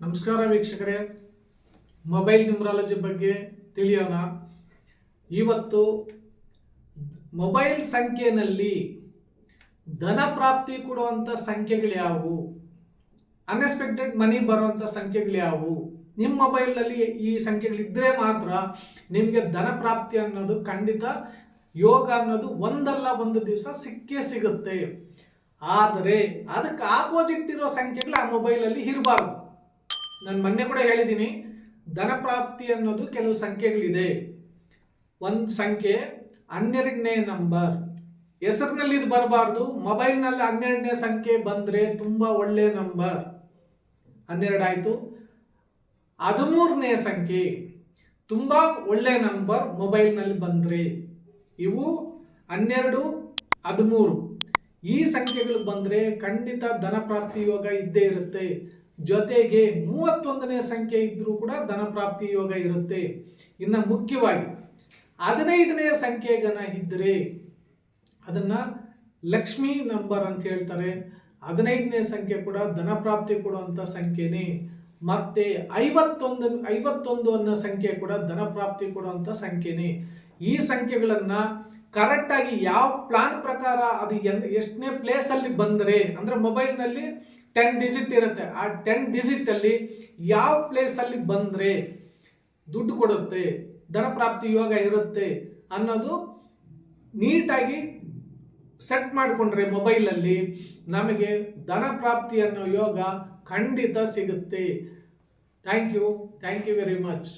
ನಮಸ್ಕಾರ ವೀಕ್ಷಕರೇ, mobile numerology ಬಗ್ಗೆ ತಿಳಿಯೋಣ. ಇವತ್ತು ಮೊಬೈಲ್ ಸಂಖ್ಯೆಯಲ್ಲಿ ಧನ ಪ್ರಾಪ್ತಿ ಕೊಡುವಂಥ ಸಂಖ್ಯೆಗಳು ಯಾವುವು, ಅನ್ಎಕ್ಸ್ಪೆಕ್ಟೆಡ್ ಮನಿ ಬರುವಂಥ ಸಂಖ್ಯೆಗಳು ಯಾವುವು, ನಿಮ್ಮ ಮೊಬೈಲ್ನಲ್ಲಿ ಈ ಸಂಖ್ಯೆಗಳಿದ್ದರೆ ಮಾತ್ರ ನಿಮಗೆ ಧನ ಪ್ರಾಪ್ತಿ ಅನ್ನೋದು ಖಂಡಿತ ಯೋಗ ಅನ್ನೋದು ಒಂದಲ್ಲ ಒಂದು ದಿವಸ ಸಿಕ್ಕೇ ಸಿಗುತ್ತೆ. ಆದರೆ ಅದಕ್ಕೆ ಆಪೋಸಿಟ್ ಇರೋ ಸಂಖ್ಯೆಗಳು ಆ ಮೊಬೈಲಲ್ಲಿ ಇರಬಾರ್ದು. ನಾನು ಮೊನ್ನೆ ಕೂಡ ಹೇಳಿದ್ದೀನಿ, ಧನ ಪ್ರಾಪ್ತಿ ಅನ್ನೋದು ಕೆಲವು ಸಂಖ್ಯೆಗಳಿದೆ. ಒಂದು ಸಂಖ್ಯೆ 12ನೇ ನಂಬರ್, ಹೆಸರಿನಲ್ಲಿ ಇದು ಬರಬಾರ್ದು. ಮೊಬೈಲ್ನಲ್ಲಿ 12ನೇ ಸಂಖ್ಯೆ ಬಂದರೆ ತುಂಬ ಒಳ್ಳೆ ನಂಬರ್, 12 ಆಯಿತು. 13ನೇ ಸಂಖ್ಯೆ ತುಂಬ ಒಳ್ಳೆ ನಂಬರ್ ಮೊಬೈಲ್ನಲ್ಲಿ ಬಂದರೆ, ಇವು 12, 13 ಈ ಸಂಖ್ಯೆಗಳು ಬಂದರೆ ಖಂಡಿತ ಧನ ಪ್ರಾಪ್ತಿ ಯೋಗ ಇದ್ದೇ ಇರುತ್ತೆ. ಜೊತೆಗೆ 31ನೇ ಸಂಖ್ಯೆ ಇದ್ರೂ ಕೂಡ ಧನ ಪ್ರಾಪ್ತಿ ಯೋಗ ಇರುತ್ತೆ. ಇನ್ನು ಮುಖ್ಯವಾಗಿ 15ನೇ ಸಂಖ್ಯೆಗನ ಇದ್ದರೆ ಅದನ್ನ ಲಕ್ಷ್ಮಿ ನಂಬರ್ ಅಂತ ಹೇಳ್ತಾರೆ. 15ನೇ ಸಂಖ್ಯೆ ಕೂಡ ಧನ ಪ್ರಾಪ್ತಿ ಕೊಡುವಂಥ ಸಂಖ್ಯೆನೇ. ಮತ್ತೆ 51 ಅನ್ನೋ ಸಂಖ್ಯೆ ಕೂಡ ಧನ ಪ್ರಾಪ್ತಿ ಕೊಡುವಂಥ ಸಂಖ್ಯೆನೇ. ಈ ಸಂಖ್ಯೆಗಳನ್ನ ಕರೆಕ್ಟಾಗಿ ಯಾವ ಪ್ಲಾನ್ ಪ್ರಕಾರ ಅದು ಎಷ್ಟನೇ ಪ್ಲೇಸಲ್ಲಿ ಬಂದರೆ, ಅಂದರೆ ಮೊಬೈಲ್ನಲ್ಲಿ 10 ಡಿಜಿಟ್ ಇರುತ್ತೆ, ಆ 10 ಡಿಜಿಟಲ್ಲಿ ಯಾವ ಪ್ಲೇಸಲ್ಲಿ ಬಂದರೆ ದುಡ್ಡು ಕೊಡುತ್ತೆ, ಧನ ಪ್ರಾಪ್ತಿ ಯೋಗ ಇರುತ್ತೆ ಅನ್ನೋದು ನೀಟಾಗಿ ಸೆಟ್ ಮಾಡಿಕೊಂಡ್ರೆ ಮೊಬೈಲಲ್ಲಿ ನಮಗೆ ಧನ ಪ್ರಾಪ್ತಿ ಅನ್ನೋ ಯೋಗ ಖಂಡಿತ ಸಿಗುತ್ತೆ. Thank you very much.